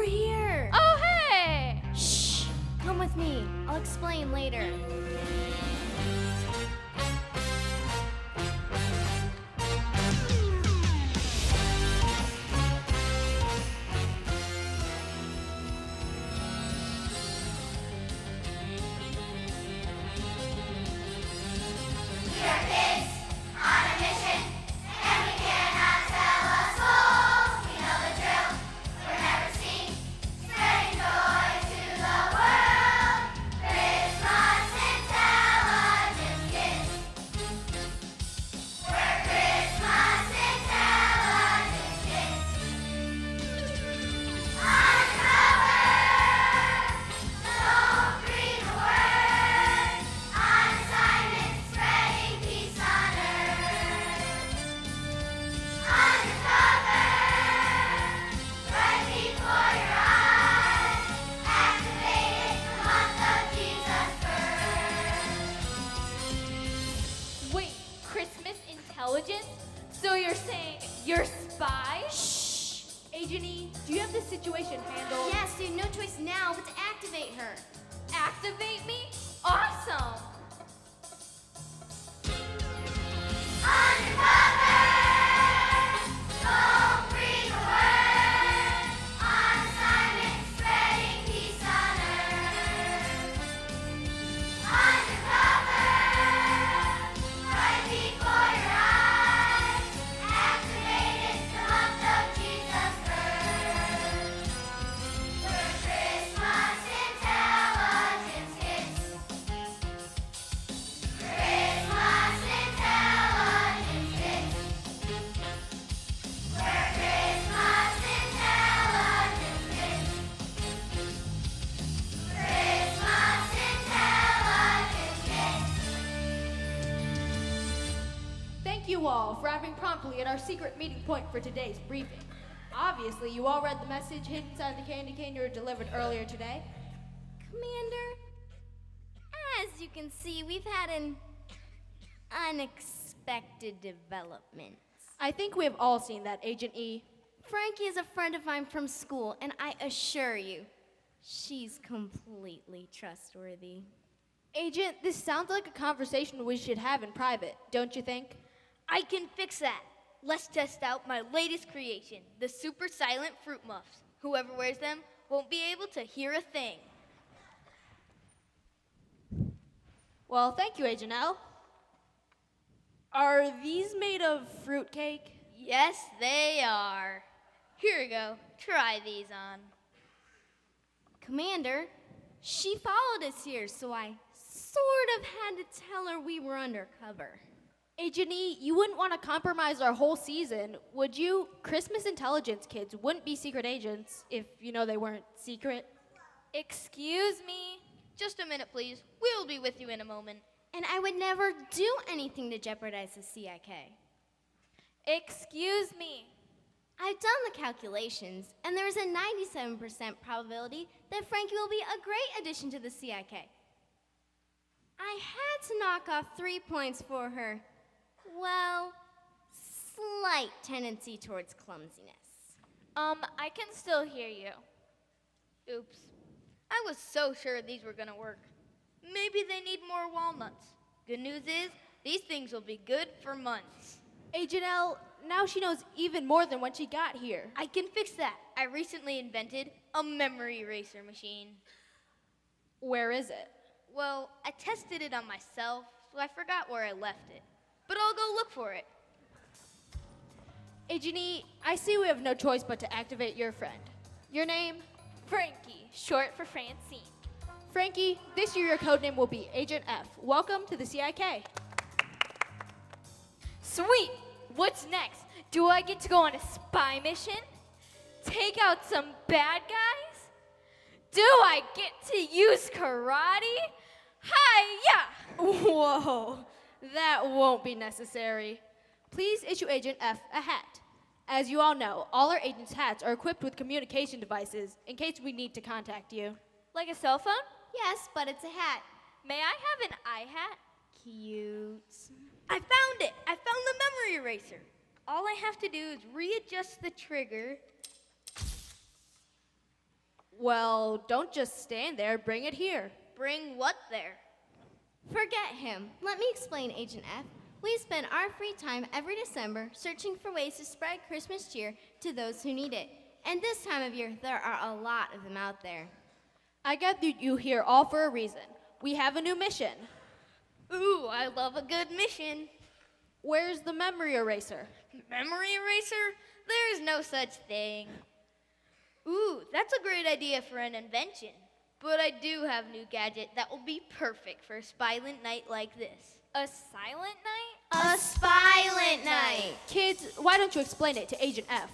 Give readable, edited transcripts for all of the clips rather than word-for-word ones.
here. Oh, hey! Shh! Come with me. I'll explain later. Wait, Christmas intelligence? So you're saying you're spies? Shh! Agent E, do you have this situation handled? Yes, dude, no choice now but to activate her. Activate me? Awesome! Thank you all for arriving promptly at our secret meeting point for today's briefing. Obviously, you all read the message hidden inside the candy cane you were delivered earlier today. Commander, as you can see, we've had an unexpected development. I think we have all seen that, Agent E. Frankie is a friend of mine from school, and I assure you, she's completely trustworthy. Agent, this sounds like a conversation we should have in private, don't you think? I can fix that. Let's test out my latest creation, the super silent fruit muffs. Whoever wears them won't be able to hear a thing. Well, thank you, Agent L. Are these made of fruitcake? Yes, they are. Here you go. Try these on. Commander, she followed us here, so I sort of had to tell her we were undercover. Agent E, you wouldn't want to compromise our whole season, would you? Christmas intelligence kids wouldn't be secret agents if, they weren't secret. Excuse me? Just a minute, please. We'll be with you in a moment. And I would never do anything to jeopardize the CIK. Excuse me? I've done the calculations, and there's a 97% probability that Frankie will be a great addition to the CIK. I had to knock off 3 points for her, slight tendency towards clumsiness. I can still hear you. Oops. I was so sure these were gonna work. Maybe they need more walnuts. Good news is, these things will be good for months. Agent L, now she knows even more than when she got here. I can fix that. I recently invented a memory eraser machine. Where is it? Well, I tested it on myself, so I forgot where I left it. But I'll go look for it. Agent E, I see we have no choice but to activate your friend. Your name? Frankie, short for Francine. Frankie, this year your codename will be Agent F. Welcome to the CIK. Sweet! What's next? Do I get to go on a spy mission? Take out some bad guys? Do I get to use karate? Hi-ya! Whoa, that won't be necessary. Please issue Agent F a hat. As you all know, all our agents' hats are equipped with communication devices in case we need to contact you. Like a cell phone? Yes, but it's a hat. May I have an eye hat? Cute. I found it! I found the memory eraser. All I have to do is readjust the trigger. Well, don't just stand there. Bring it here. Bring what there? Forget him. Let me explain, Agent F. We spend our free time every December searching for ways to spread Christmas cheer to those who need it. And this time of year, there are a lot of them out there. I gathered you here all for a reason. We have a new mission. Ooh, I love a good mission. Where's the memory eraser? Memory eraser? There is no such thing. Ooh, that's a great idea for an invention. But I do have a new gadget that will be perfect for a silent night like this. A silent night? A Spylent Night! Kids, why don't you explain it to Agent F?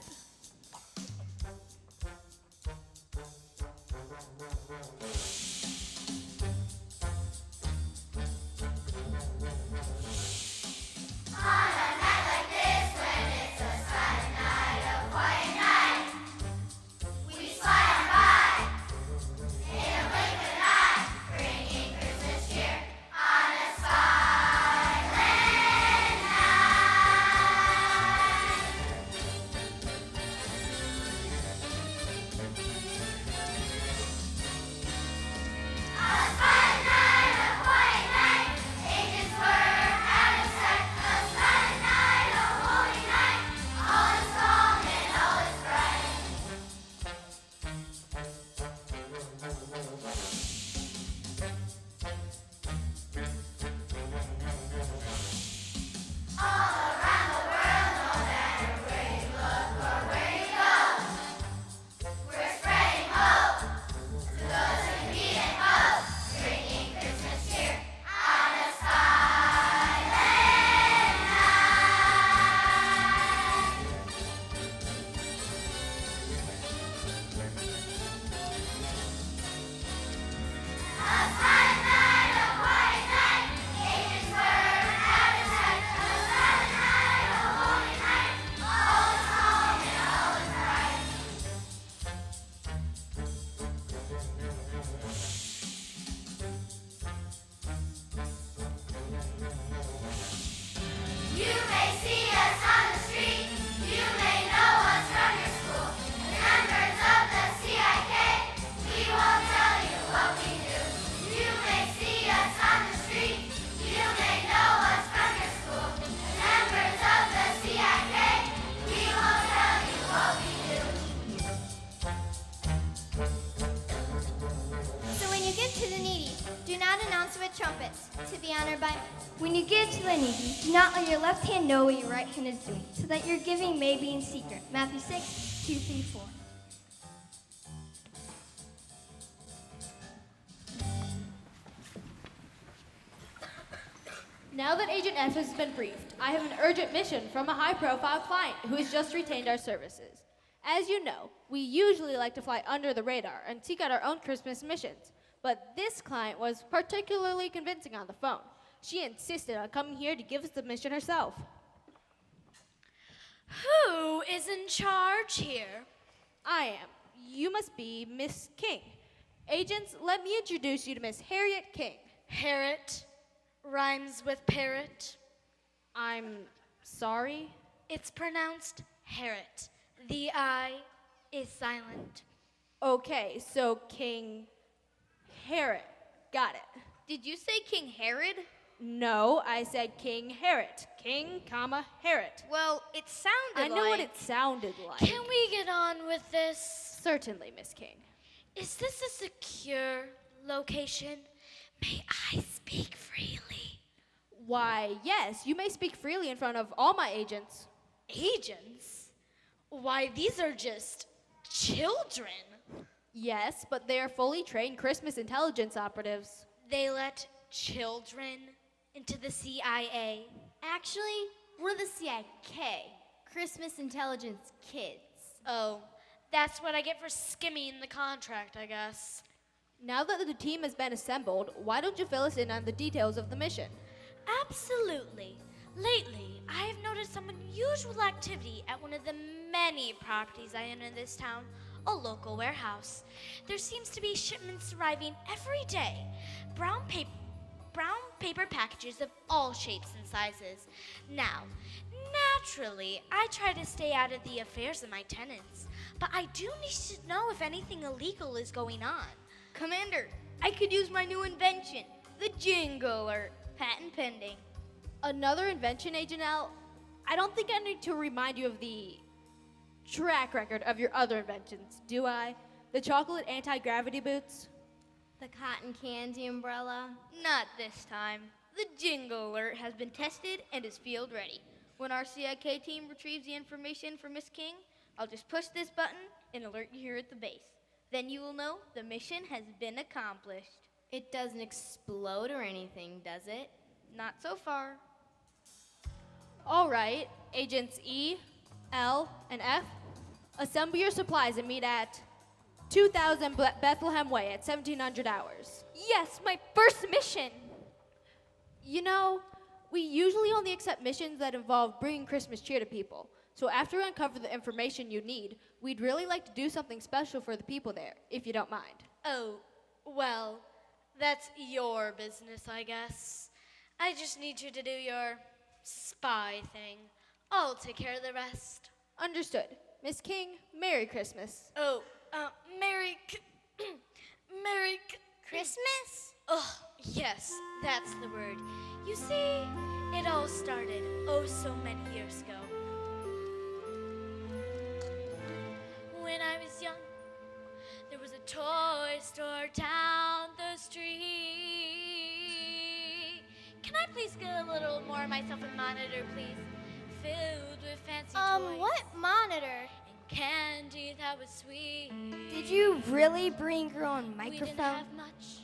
So when you get to the needy, do not announce with trumpets, to be honored by. When you give to the needy, do not let your left hand know what your right hand is doing, so that your giving may be in secret. Matthew 6, 2 through 4. Now that Agent F has been briefed, I have an urgent mission from a high-profile client who has just retained our services. As you know, we usually like to fly under the radar and seek out our own Christmas missions, but this client was particularly convincing on the phone. She insisted on coming here to give us the mission herself. Who is in charge here? I am. You must be Miss King. Agents, let me introduce you to Miss Harriet King. Harriet rhymes with parrot. I'm sorry? It's pronounced Harriet. The I is silent. Okay, so King Herod. Got it. Did you say King Herod? No, I said King Herod. King, comma, Herod. Well, it sounded I know like... what it sounded like. Can we get on with this? Certainly, Miss King. Is this a secure location? May I speak freely? Why, yes, you may speak freely in front of all my agents. Agents? Why, these are just children. Yes, but they are fully trained Christmas intelligence operatives. They let children into the CIA. Actually, we're the CIK, Christmas Intelligence Kids. Oh, that's what I get for skimming the contract, I guess. Now that the team has been assembled, why don't you fill us in on the details of the mission? Absolutely. Lately, I have noticed some unusual activity at one of the many properties I own in this town, a local warehouse. There seems to be shipments arriving every day. Brown paper packages of all shapes and sizes. Now, naturally, I try to stay out of the affairs of my tenants, but I do need to know if anything illegal is going on. Commander, I could use my new invention, the Jingle Alert. Patent pending. Another invention, Agent L? I don't think I need to remind you of the track record of your other inventions, do I? The chocolate anti-gravity boots? The cotton candy umbrella. Not this time. The Jingle Alert has been tested and is field ready. When our CIK team retrieves the information from Miss King, I'll just push this button and alert you here at the base. Then you will know the mission has been accomplished. It doesn't explode or anything, does it? Not so far. All right, Agents E, L, and F, assemble your supplies and meet at 2000 Bethlehem Way at 1700 hours. Yes, my first mission. You know, we usually only accept missions that involve bringing Christmas cheer to people. So after we uncover the information you need, we'd really like to do something special for the people there, if you don't mind. Oh, well, that's your business, I guess. I just need you to do your spy thing. I'll take care of the rest. Understood. Miss King, Merry Christmas. Oh, Merry Christmas? Oh, yes, that's the word. You see, it all started oh so many years ago. When I was young, there was a toy store down the street. Can I please get a little more of myself a monitor, please? Filled with fancy toys. What monitor? And candy that was sweet. Did you really bring your own We didn't microphone? have much,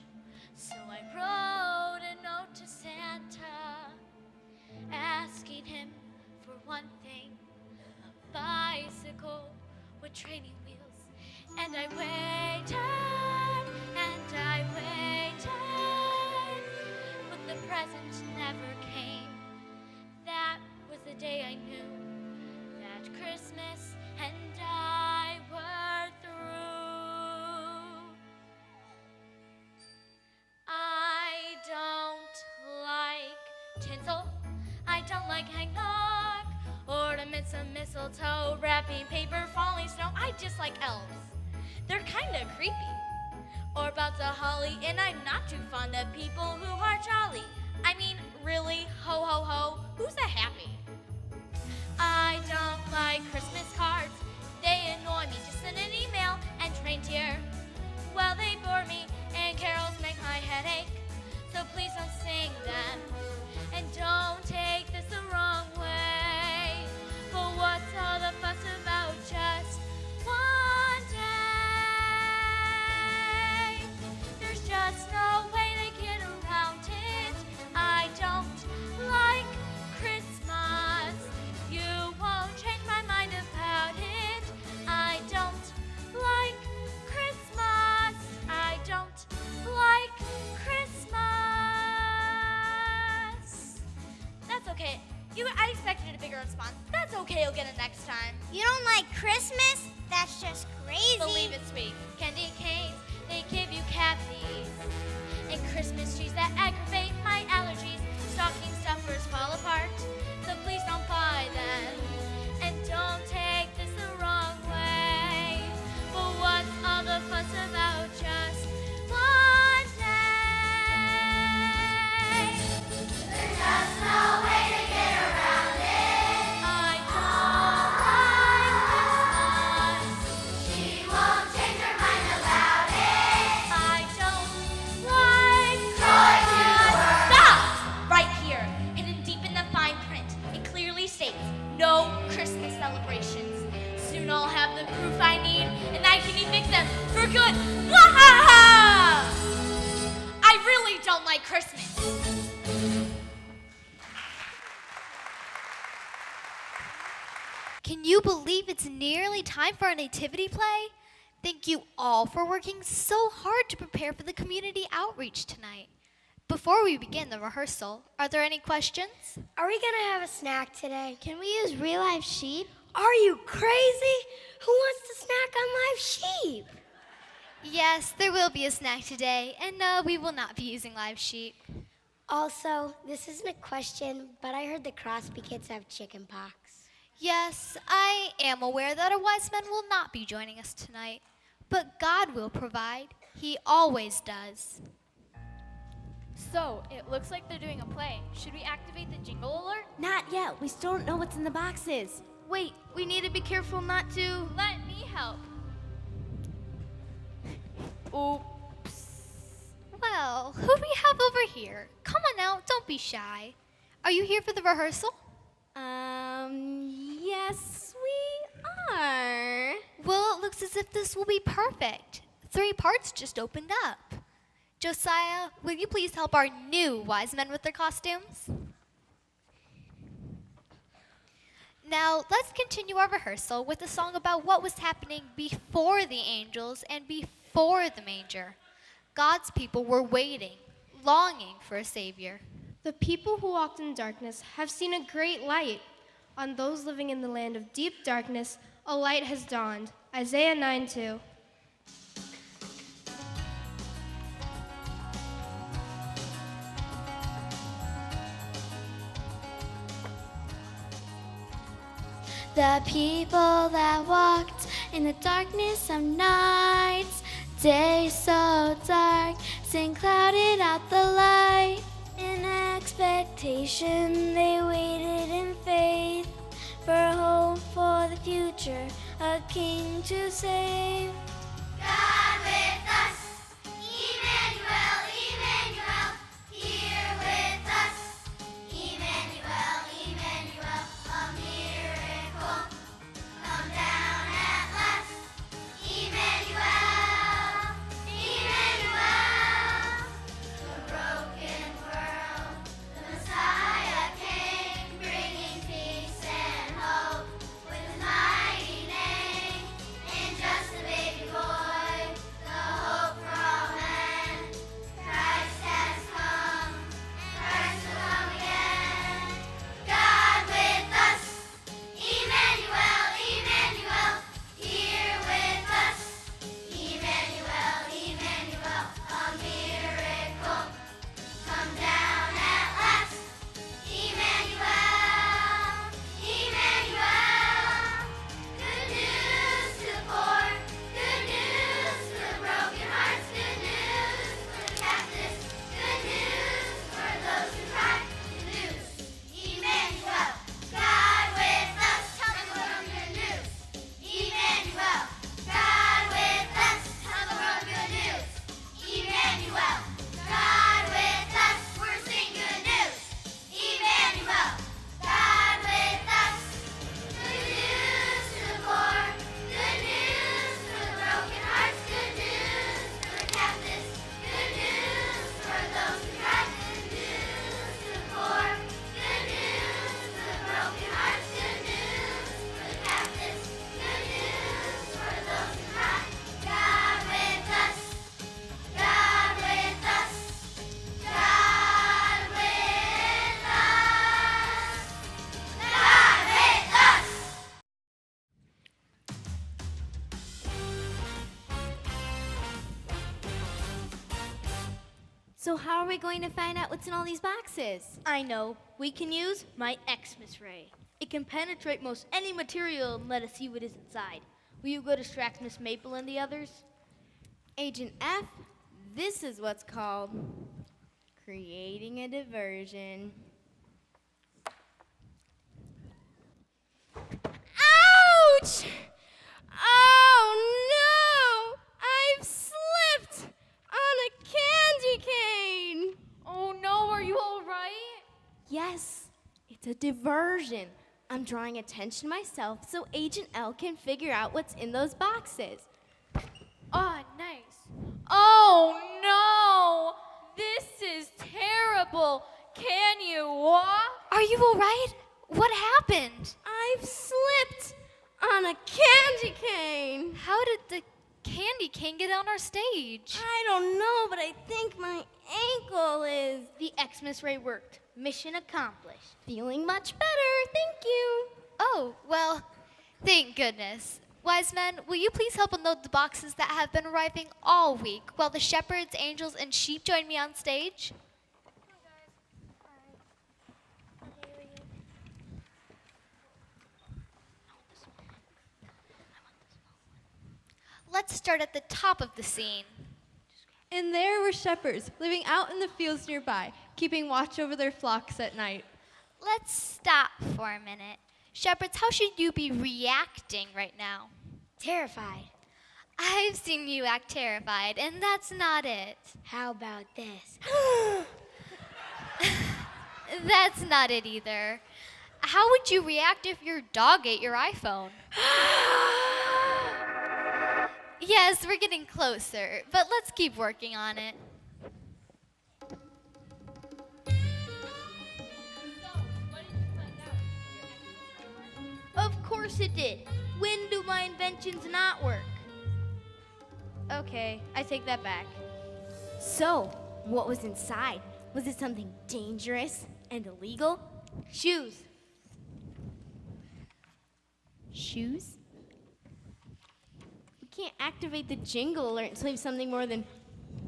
so I wrote a note to Santa, asking him for one thing, a bicycle with training wheels. And I waited, and I waited, but the present never came. That was the day I knew that Christmas and I were through. I don't like tinsel. I don't like eggnog, ornaments of mistletoe, wrapping paper, falling snow. I just like elves. They're kind of creepy. Or boughs of holly, and I'm not too fond of people who are jolly. I mean, really, ho ho ho, who's a happy? I don't like Christmas cards. They annoy me. Just send an email and reindeer. Well, they bore me, and carols make my head ache. So please don't sing them. And don't take this the wrong way. But what's all the fuss about just one day? There's just no way to get around it. I don't like Christmas. You won't change my mind about it. I don't like Christmas. I don't like Christmas. That's okay. I expected a bigger response. That's okay, you'll get it next time. You don't like Christmas? That's just crazy. Believe it's sweet. Candy and canes, they give you cavities. And Christmas trees that aggravate my allergies. Stocking stuffers fall apart, so please don't buy them. And don't take this the wrong way. But what's all the fuss about just one day? There's just no way to get around it. I don't like Christmas. She won't change her mind about it. I don't like Christmas. Stop! Right here, hidden deep in the fine print, it clearly states no Christmas celebrations. Soon I'll have the proof I need, and I can evict them for good. Wahaha! I really don't like Christmas. Can you believe it's nearly time for our nativity play? Thank you all for working so hard to prepare for the community outreach tonight. Before we begin the rehearsal, are there any questions? Are we gonna have a snack today? Can we use real life sheep? Are you crazy? Who wants to snack on live sheep? Yes, there will be a snack today, and no, we will not be using live sheep. Also, this isn't a question, but I heard the Crosby kids have chicken pox. Yes, I am aware that our wise men will not be joining us tonight, but God will provide. He always does. So, it looks like they're doing a play. Should we activate the jingle alert? Not yet. We still don't know what's in the boxes. Wait, we need to be careful not to. Let me help. Oops. Well, who do we have over here? Come on now, don't be shy. Are you here for the rehearsal? Yes, we are. Well, it looks as if this will be perfect. 3 parts just opened up. Josiah, will you please help our new wise men with their costumes? Now, let's continue our rehearsal with a song about what was happening before the angels and before the manger. God's people were waiting, longing for a Savior. The people who walked in darkness have seen a great light. On those living in the land of deep darkness, a light has dawned. Isaiah 9:2. The people that walked in the darkness of nights, day so dark, sin clouded out the light. In expectation, they waited in faith for hope for the future, a king to save. God with us, Emmanuel, Emmanuel, here with us, Emmanuel, Emmanuel, a miracle come down at last, Emmanuel, Emmanuel, the broken world, the Messiah came, bringing peace and hope with his mighty name, and just a baby boy, the hope for all men. Christ has come, Christ will come again. God with us, Emmanuel, Emmanuel, here with us, Emmanuel, Emmanuel, a miracle come down at last, Emmanuel, Emmanuel. Good news to the poor, good news for the broken hearts, good news for the captives, good news for those who cry, good news. Emmanuel, God with us, tell the world good news. Emmanuel, God with us, tell the world good news. Emmanuel, God with us, we're singing good news. Emmanuel, God with us. Good news to the poor, good news for the broken hearts, good news for the captives, good news for those who cry, good news to the poor, good news for the broken hearts, good news for the captives, good news for those who cry. God with us, God with us, God with us, God with us. So how are we going to find out what's in all these boxes? I know. We can use my Xmas ray. It can penetrate most any material and let us see what is inside. Will you go distract Miss Maple and the others? Agent F, this is what's called creating a diversion. Ouch! Oh no! I've slipped on a candy cane! Oh no, are you all right? Yes, it's a diversion. I'm drawing attention to myself so Agent L can figure out what's in those boxes. Oh, nice. Oh no! This is terrible. Can you walk? Are you all right? What happened? I've slipped on a candy cane. How did the candy cane get on our stage? I don't know, but I think my ankle is The Xmas ray worked. Mission accomplished. feeling much better. Thank you. Oh, well, thank goodness. Wise men, will you please help unload the boxes that have been arriving all week while the shepherds, angels, and sheep join me on stage? Let's start at the top of the scene. And there were shepherds living out in the fields nearby, keeping watch over their flocks at night. Let's stop for a minute. Shepherds, how should you be reacting right now? Terrified. I've seen you act terrified, and that's not it. How about this? That's not it either. How would you react if your dog ate your iPhone? Yes, we're getting closer, but let's keep working on it. Of course it did. When do my inventions not work? Okay, I take that back. So, what was inside? Was it something dangerous and illegal? Shoes. Shoes? We can't activate the jingle alert until we have something more than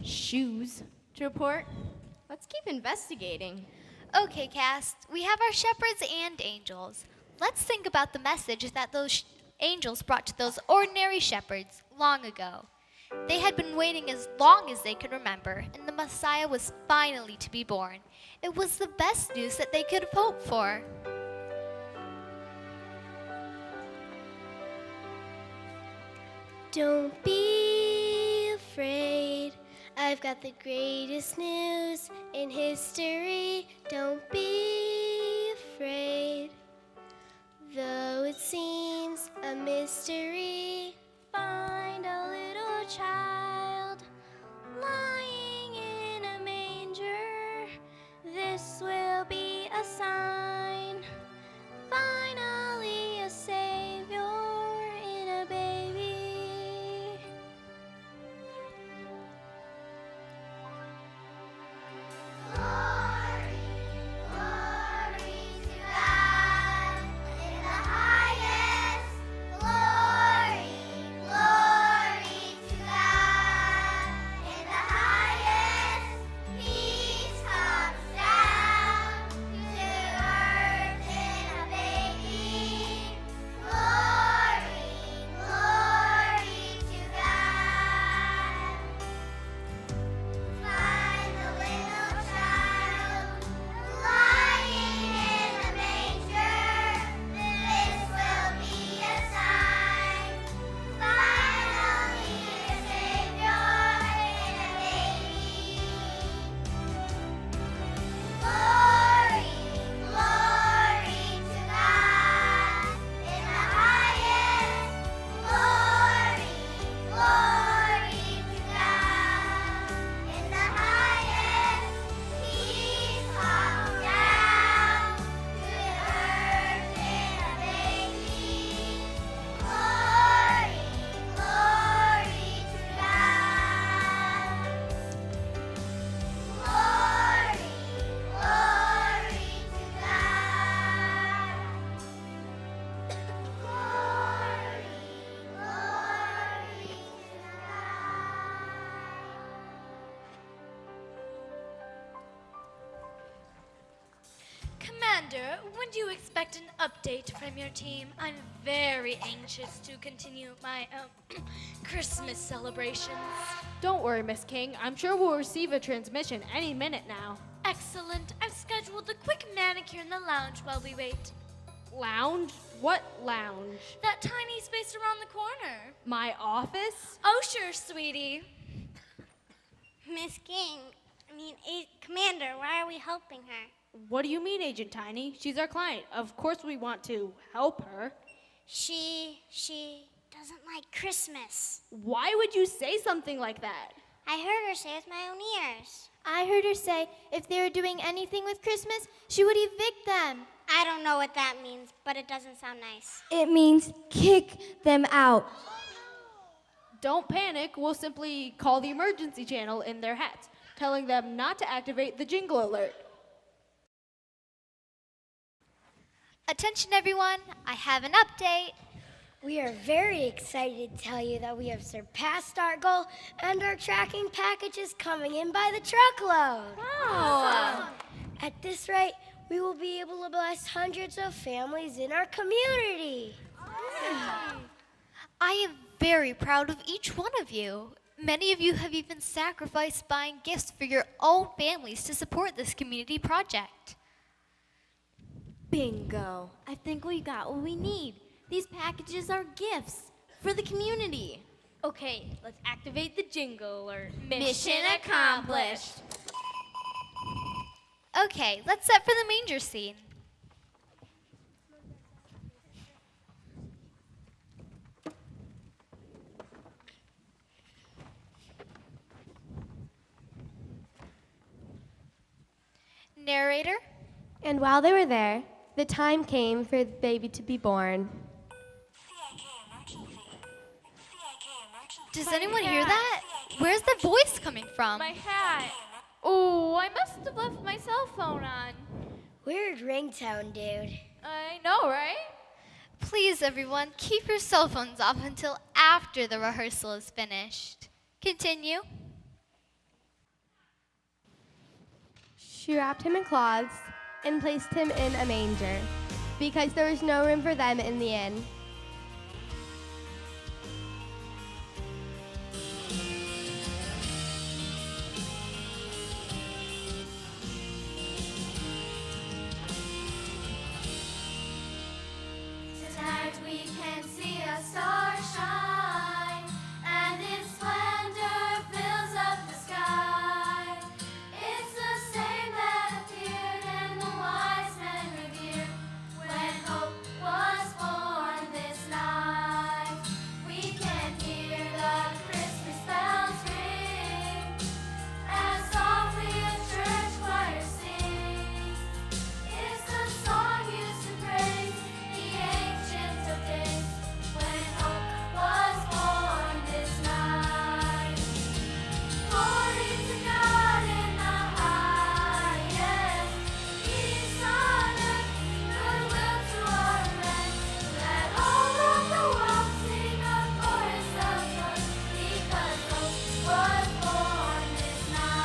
shoes to report. Let's keep investigating. Okay, cast, we have our shepherds and angels. Let's think about the message that those angels brought to those ordinary shepherds long ago. They had been waiting as long as they could remember, and the Messiah was finally to be born. It was the best news that they could have hoped for. Don't be afraid. I've got the greatest news in history. Don't be afraid. Though it seems a mystery, find a little child lying in a manger. This will be a sign. Finally, a savior in a baby. Glory, glory to God in the highest. Glory, glory to God in the highest. Peace comes down to earth in a baby. Glory, glory to God. Find the little child lying in a manger. This will be a sign. Finally, a savior in a baby. Glory, glory to God in the highest. Glory, glory to God in the highest. Peace comes down to earth in a baby. Glory, glory to God. Glory, glory to God. Glory, glory to Commander, when do you expect an update from your team? I'm very anxious to continue my Christmas celebrations. Don't worry, Miss King. I'm sure we'll receive a transmission any minute now. Excellent. I've scheduled a quick manicure in the lounge while we wait. Lounge? What lounge? That tiny space around the corner. My office? Oh, sure, sweetie. Miss King, Commander, why are we helping her? What do you mean, Agent Tiny? She's our client. Of course we want to help her. She doesn't like Christmas. Why would you say something like that? I heard her say with my own ears. I heard her say if they were doing anything with Christmas, she would evict them. I don't know what that means, but it doesn't sound nice. It means kick them out. Don't panic. We'll simply call the emergency channel in their hats, telling them not to activate the jingle alert. Attention, everyone. I have an update. We are very excited to tell you that we have surpassed our goal and our tracking package is coming in by the truckload. Wow. At this rate, we will be able to bless hundreds of families in our community. I am very proud of each one of you. Many of you have even sacrificed buying gifts for your own families to support this community project. Bingo. I think we got what we need. These packages are gifts for the community. Okay, let's activate the jingle alert. Mission accomplished. Okay, let's set for the manger scene. Narrator? And while they were there, the time came for the baby to be born. Does anyone hear that? Where's the voice coming from? My hat. Oh, I must have left my cell phone on. Weird ringtone, dude. I know, right? Please, everyone, keep your cell phones off until after the rehearsal is finished. Continue. She wrapped him in cloths and placed him in a manger because there was no room for them in the inn. Tonight we can see a star shine, and its splendor fills up the sky. It's the same that appeared and the wise men revered when hope was born this night. We can hear the Christmas bells ring as softly a church choir sings. It's the song used to praise the ancient of days when hope was born this night. Glory to God in the highest, peace on earth, goodwill to our men. Let all of the world sing a chorus of joy because hope was born this night.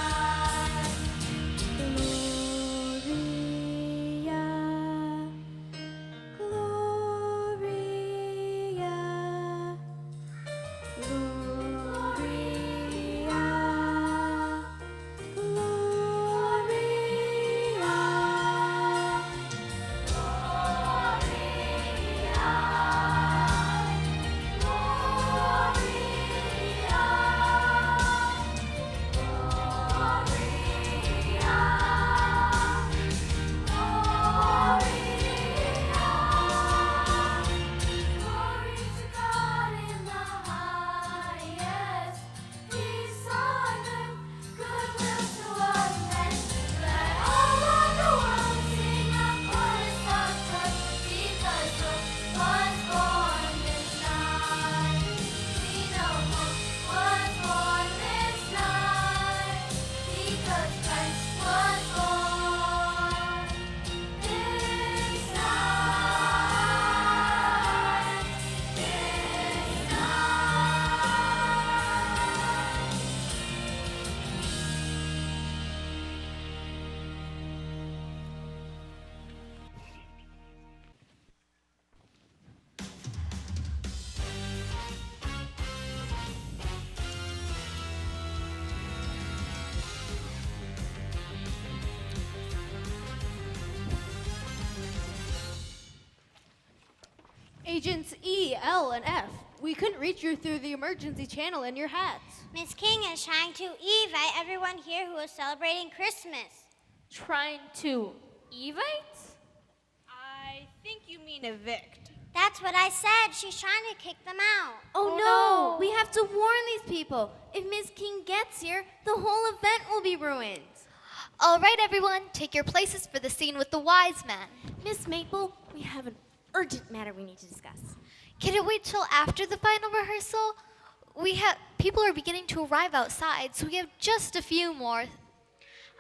Glory to God in the highest, peace on earth, goodwill to all men. Let all of the world sing a chorus of joy because hope was born this night. We know hope was born this night because Christ was born this night. This night. Agents E, L, and F, we couldn't reach you through the emergency channel in your hats. Miss King is trying to evite everyone here who is celebrating Christmas. Trying to evite? I think you mean evict. That's what I said. She's trying to kick them out. Oh, no. We have to warn these people. If Miss King gets here, the whole event will be ruined. All right, everyone, take your places for the scene with the wise men. Miss Maple, we have an urgent matter we need to discuss. Can it wait till after the final rehearsal? People are beginning to arrive outside, so we have just a few more.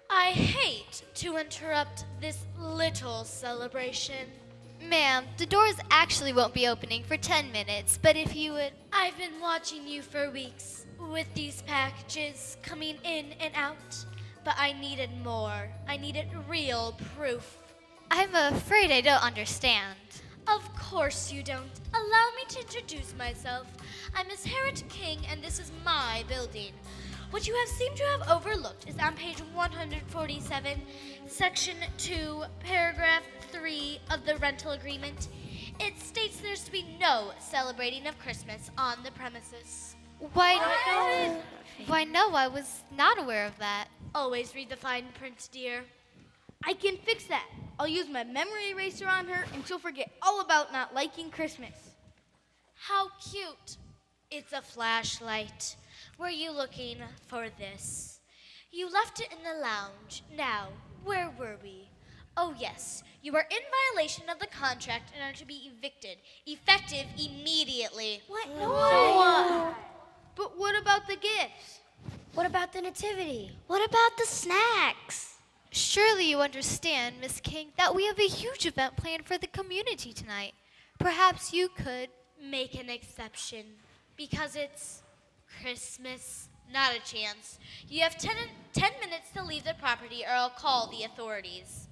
I hate to interrupt this little celebration. Ma'am, the doors actually won't be opening for 10 minutes, but if you would... I've been watching you for weeks with these packages coming in and out, but I needed more. I needed real proof. I'm afraid I don't understand. Of course you don't. Allow me to introduce myself. I'm Miss Harriet King, and this is my building. What you have seemed to have overlooked is on page 147, section 2, paragraph 3 of the rental agreement. It states there's to be no celebrating of Christmas on the premises. Why no, I was not aware of that. Always read the fine print, dear. I can fix that. I'll use my memory eraser on her, and she'll forget all about not liking Christmas. How cute. It's a flashlight. Were you looking for this? You left it in the lounge. Now, where were we? Oh, yes. You are in violation of the contract and are to be evicted. Effective immediately. What? No. But what about the gifts? What about the nativity? What about the snacks? Surely you understand, Miss King, that we have a huge event planned for the community tonight. Perhaps you could Make an exception. Because it's Christmas. Not a chance. You have 10 minutes to leave the property or I'll call the authorities.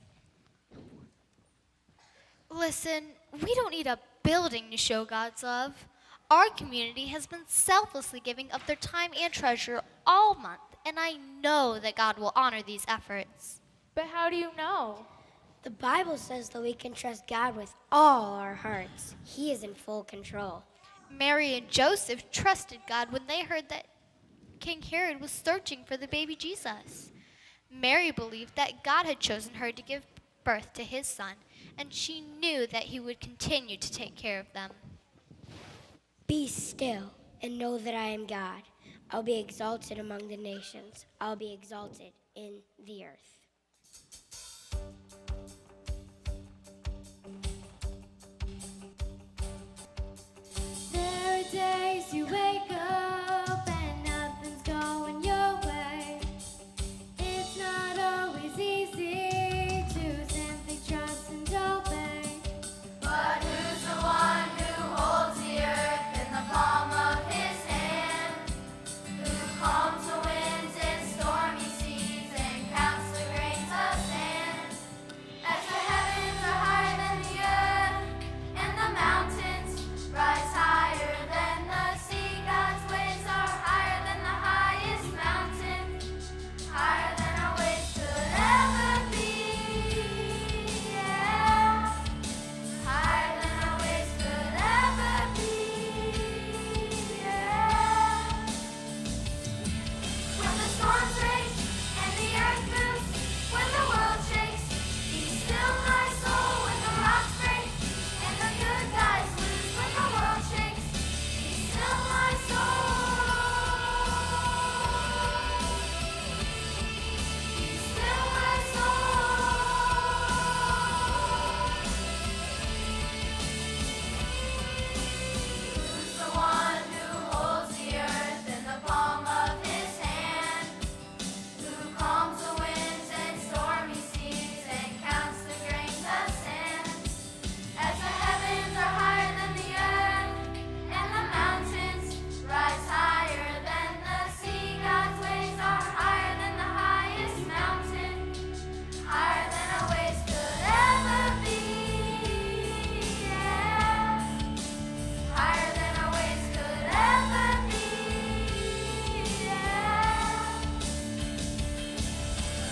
Listen, we don't need a building to show God's love. Our community has been selflessly giving of their time and treasure all month, and I know that God will honor these efforts. But how do you know? The Bible says that we can trust God with all our hearts. He is in full control. Mary and Joseph trusted God when they heard that King Herod was searching for the baby Jesus. Mary believed that God had chosen her to give birth to his son, and she knew that he would continue to take care of them. Be still and know that I am God. I'll be exalted among the nations. I'll be exalted in the earth. There are days you wake up and nothing's going your way. It's not always easy to simply trust and obey. But who's the one who holds the earth in the palm of his hand? Who calms the winds and stormy seas and counts the grains of sand? As the heavens are higher than the earth and the mountains rise higher than the sea, God's ways are higher than the highest mountain, higher than our ways could ever be. Yeah. Higher than our ways could ever be. Yeah. When the storms rage and the earth moves, when the world shakes, be still my soul. When the rocks break and the good guys lose, when the world shakes, be still my soul. Be still my soul. Who's the one who holds the earth in the palm of his hand? Who calms the winds and stormy seas and counts the grains of sand? As the heavens are higher than the earth and the mountains rise higher than the sea, God's ways are higher than the highest mountain, higher than our ways could ever be. Yeah. Higher than our ways could ever be. Yeah.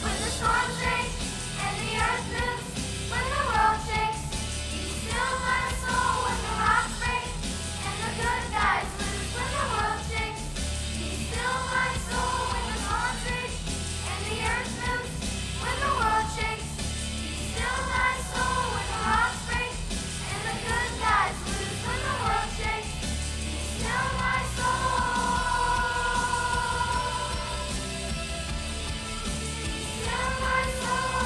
When the storms rage and the earth moves, when the world shakes, be still my soul. When the rocks break and the good guys lose, when the world shakes, be still my soul. When the storms rage and the earth moves, when the world shakes, be still my soul. When the rocks break and the good guys lose, when the world shakes, be still my soul. Still my soul.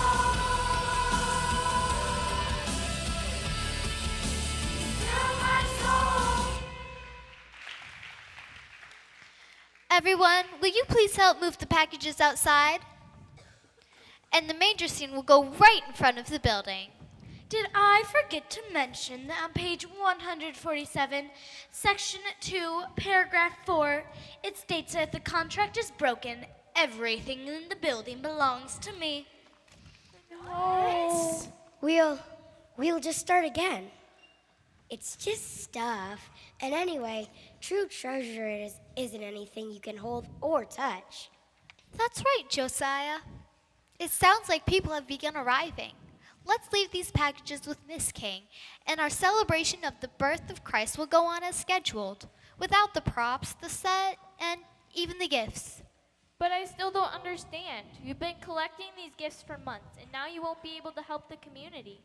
Still my soul. Everyone, will you please help move the packages outside? And the manger scene will go right in front of the building. Did I forget to mention that on page 147, section 2, paragraph 4, it states that if the contract is broken, everything in the building belongs to me. We'll just start again. It's just stuff. And anyway, true treasure isn't anything you can hold or touch. That's right, Josiah. It sounds like people have begun arriving. Let's leave these packages with Miss King, and our celebration of the birth of Christ will go on as scheduled, without the props, the set, and even the gifts. But I still don't understand. You've been collecting these gifts for months, and now you won't be able to help the community.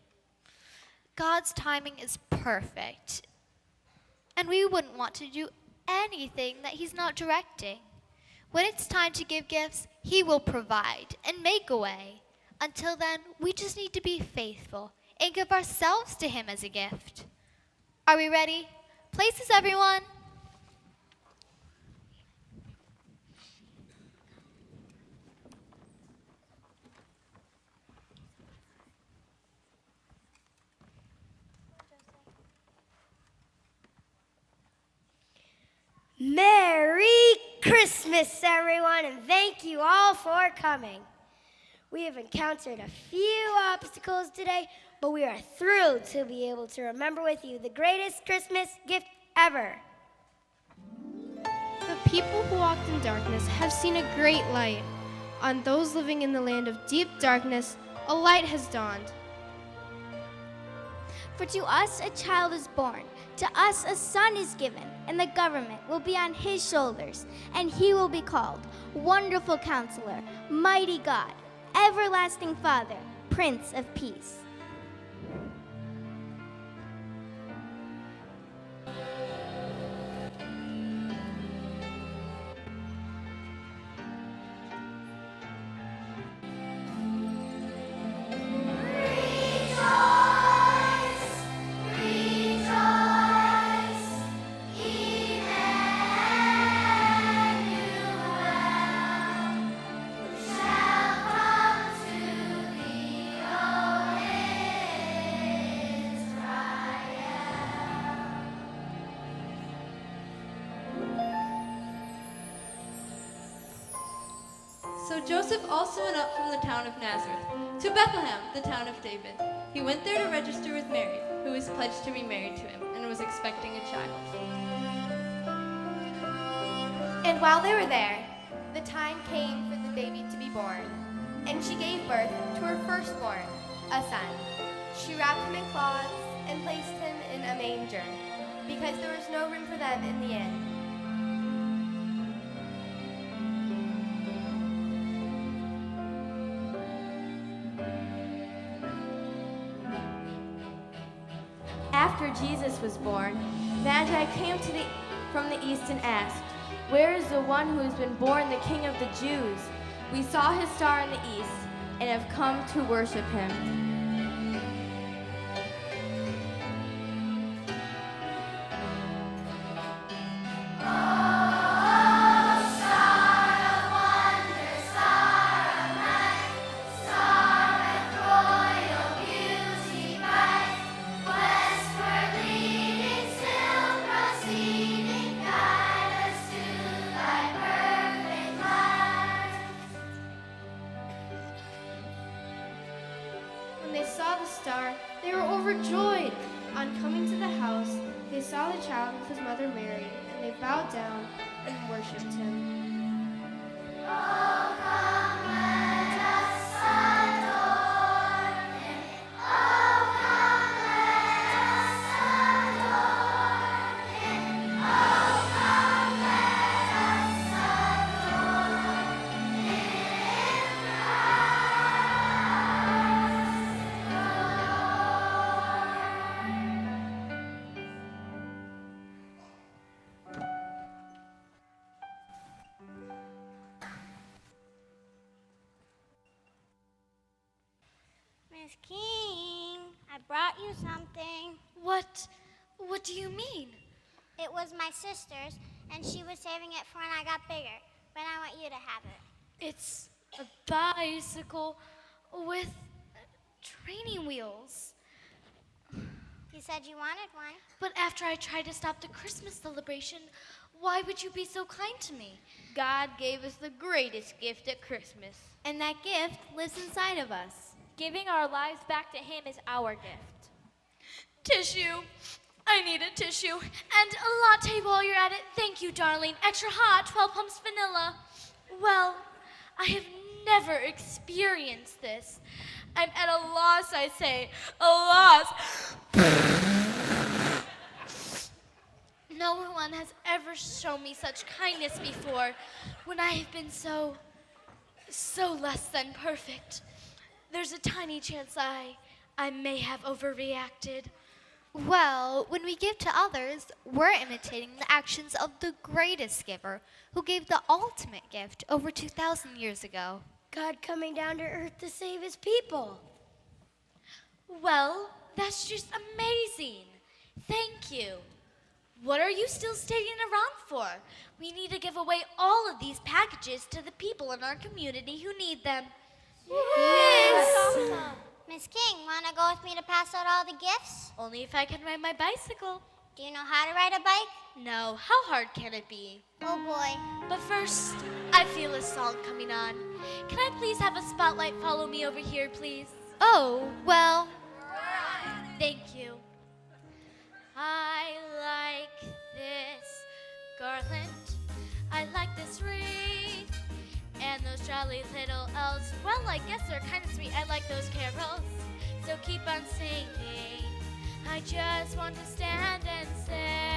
God's timing is perfect, and we wouldn't want to do anything that He's not directing. When it's time to give gifts, He will provide and make a way. Until then, we just need to be faithful and give ourselves to Him as a gift. Are we ready? Places, everyone. Merry Christmas, everyone, and thank you all for coming. We have encountered a few obstacles today, but we are thrilled to be able to remember with you the greatest Christmas gift ever. The people who walked in darkness have seen a great light. On those living in the land of deep darkness, a light has dawned. For to us a child is born, to us a son is given, and the government will be on his shoulders, and he will be called Wonderful Counselor, Mighty God, Everlasting Father, Prince of Peace. So Joseph also went up from the town of Nazareth to Bethlehem, the town of David. He went there to register with Mary, who was pledged to be married to him and was expecting a child. And while they were there, the time came for the baby to be born, and she gave birth to her firstborn, a son. She wrapped him in cloths and placed him in a manger, because there was no room for them in the inn. After Jesus was born, Magi came from the east and asked, "Where is the one who has been born the King of the Jews? We saw his star in the east and have come to worship him." When they saw the star, they were overjoyed. On coming to the house, they saw the child with his mother Mary, and they bowed down and worshipped him. Miss King, I brought you something. What do you mean? It was my sister's, and she was saving it for when I got bigger, but I want you to have it. It's a bicycle with training wheels. You said you wanted one. But after I tried to stop the Christmas celebration, why would you be so kind to me? God gave us the greatest gift at Christmas. And that gift lives inside of us. Giving our lives back to Him is our gift. Tissue, I need a tissue and a latte while you're at it. Thank you, darling. Extra hot, 12 pumps vanilla. Well, I have never experienced this. I'm at a loss, I say. A loss. No one has ever shown me such kindness before when I have been so less than perfect. There's a tiny chance I may have overreacted. Well, when we give to others, we're imitating the actions of the greatest giver who gave the ultimate gift over 2,000 years ago. God coming down to earth to save his people. Well, that's just amazing. Thank you. What are you still standing around for? We need to give away all of these packages to the people in our community who need them. Miss King, want to go with me to pass out all the gifts? Only if I can ride my bicycle. Do you know how to ride a bike? No, how hard can it be? Oh boy. But first, I feel a song coming on. Can I please have a spotlight follow me over here, please? Oh, well, Thank you. I like this garland. I like this wreath. And those jolly little elves. Well, I guess they're kind of sweet. I like those carols. So keep on singing. I just want to stand and say.